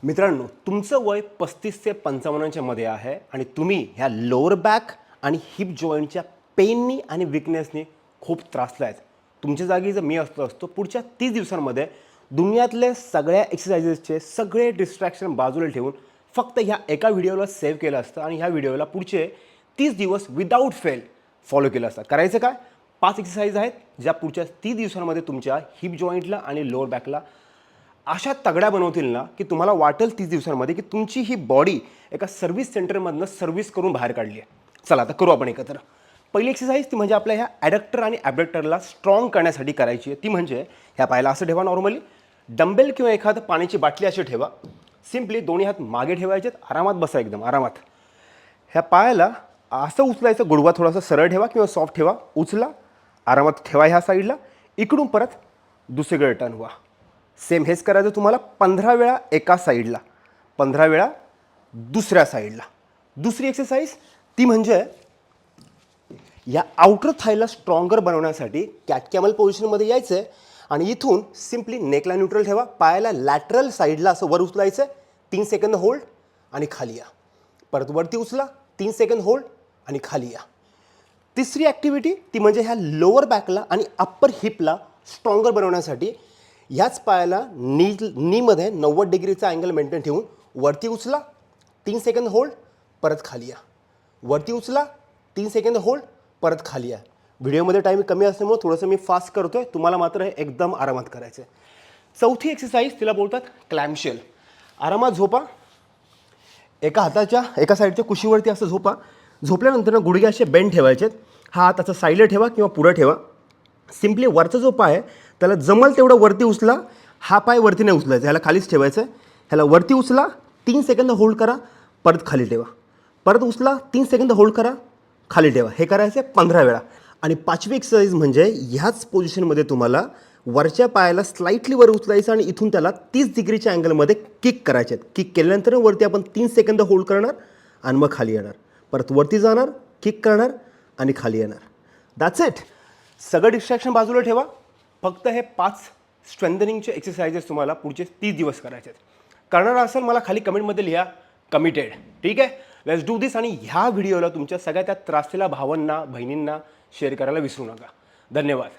मित्रांनो, तुमचं वय 35 ते 55च्या मध्ये आहे आणि तुम्ही ह्या लोअर बॅक आणि हिप जॉईंटच्या पेननी आणि विकनेसनी खूप त्रासला आहेत. तुमच्या जागी जर मी असतो पुढच्या 30 दिवसांमध्ये दुनियातले सगळ्या एक्सरसाइजेसचे सगळे डिस्ट्रॅक्शन बाजूला ठेवून फक्त ह्या एका व्हिडिओला सेव्ह केलं असतं आणि ह्या व्हिडिओला पुढचे 30 दिवस विदाऊट फेल फॉलो केलं असतं. करायचं काय? 5 एक्सरसाइज आहेत ज्या पुढच्या 30 दिवसांमध्ये तुमच्या हिप जॉईंटला आणि लोअर बॅकला अशा तगड्या बनवतील ना की तुम्हाला वाटेल 30 दिवसांमध्ये की तुमची ही बॉडी एका सर्व्हिस सेंटरमधनं सर्व्हिस करून बाहेर काढली आहे. चला आता करू आपण एकत्र. पहिली एक्सरसाइज ती म्हणजे आपल्या ह्या ॲडक्टर आणि ॲबडक्टरला स्ट्रॉंग करण्यासाठी करायची आहे. ती म्हणजे ह्या पायाला असं ठेवा, नॉर्मली डंबेल किंवा एखादं पाण्याची बाटली अशी ठेवा. सिम्पली दोन्ही हात मागे ठेवायचेत, आरामात बसा, एकदम आरामात. ह्या पायाला असं उचलायचं, गुडघा थोडासा सरळ ठेवा किंवा सॉफ्ट ठेवा, उचला, आरामात ठेवा ह्या साईडला, इकडून परत दुसरीकडे टर्न व्हा. सेम हेच करायचं तुम्हाला 15 वेळा एका साईडला, 15 वेळा दुसऱ्या साईडला. दुसरी एक्सरसाइज ती म्हणजे या आउटर थायला स्ट्रॉंगर बनवण्यासाठी कॅट कॅमल पोझिशनमध्ये यायचं आहे आणि इथून सिम्पली नेकला न्यूट्रल ठेवा, पायाला लॅटरल साईडला असं वर उचलायचं, 3 सेकंद होल्ड आणि खाली या. परत वरती उचला, 3 सेकंद होल्ड आणि खाली या. तिसरी ॲक्टिव्हिटी ती म्हणजे ह्या लोअर बॅकला आणि अप्पर हिपला स्ट्रॉंगर बनवण्यासाठी ह्याच पायाला नीमध्ये 90 डिग्रीचा अँगल मेंटेन ठेवून वरती उचला, 3 सेकंद होल्ड, परत खाली या. वरती उचला, 3 सेकंद होल्ड, परत खाली या. व्हिडिओमध्ये टाईम कमी असल्यामुळे थोडंसं मी फास्ट करतो आहे, तुम्हाला मात्र हे एकदम आरामात करायचं आहे. चौथी एक्सरसाइज तिला बोलतात क्लॅम्पशेल. आरामात झोपा, एका हाताच्या एका साईडच्या कुशीवरती असं झोपा. झोपल्यानंतर गुडघे असे बेंड ठेवायचे, हा हात असं साईडला ठेवा किंवा पुढं ठेवा. सिम्पली वरचा जो पाय आहे त्याला जमल तेवढं वरती उचला, हा पाय वरती नाही उचलायचा, ह्याला खालीच ठेवायचं आहे. ह्याला वरती उचला, 3 सेकंद होल्ड करा, परत खाली ठेवा, परत उचला, 3 सेकंद होल्ड करा, खाली ठेवा. हे करायचं आहे 15 वेळा. आणि पाचवी एक्सरसाइज म्हणजे ह्याच पोझिशनमध्ये तुम्हाला वरच्या पायाला स्लाइटली वर उचलायचं आणि इथून त्याला 30 डिग्रीच्या अँगलमध्ये किक करायचे आहेत. किक केल्यानंतर वरती आपण 3 सेकंद होल्ड करणार आणि मग खाली येणार, परत वरती जाणार, किक करणार आणि खाली येणार. That's it. सगळं डिस्ट्रॅक्शन बाजूला ठेवा. फक्त हे 5 स्ट्रेंथनिंगचे एक्सरसाइजेस तुम्हाला पुढचे 30 दिवस करायचे आहेत. करणार असेल मला खाली कमेंटमध्ये लिहा कमिटेड. ठीक आहे, लेट्स डू दिस. आणि ह्या व्हिडिओला तुमच्या सगळ्या त्या त्रासलेल्या भावांना, बहिणींना शेअर करायला विसरू नका. धन्यवाद.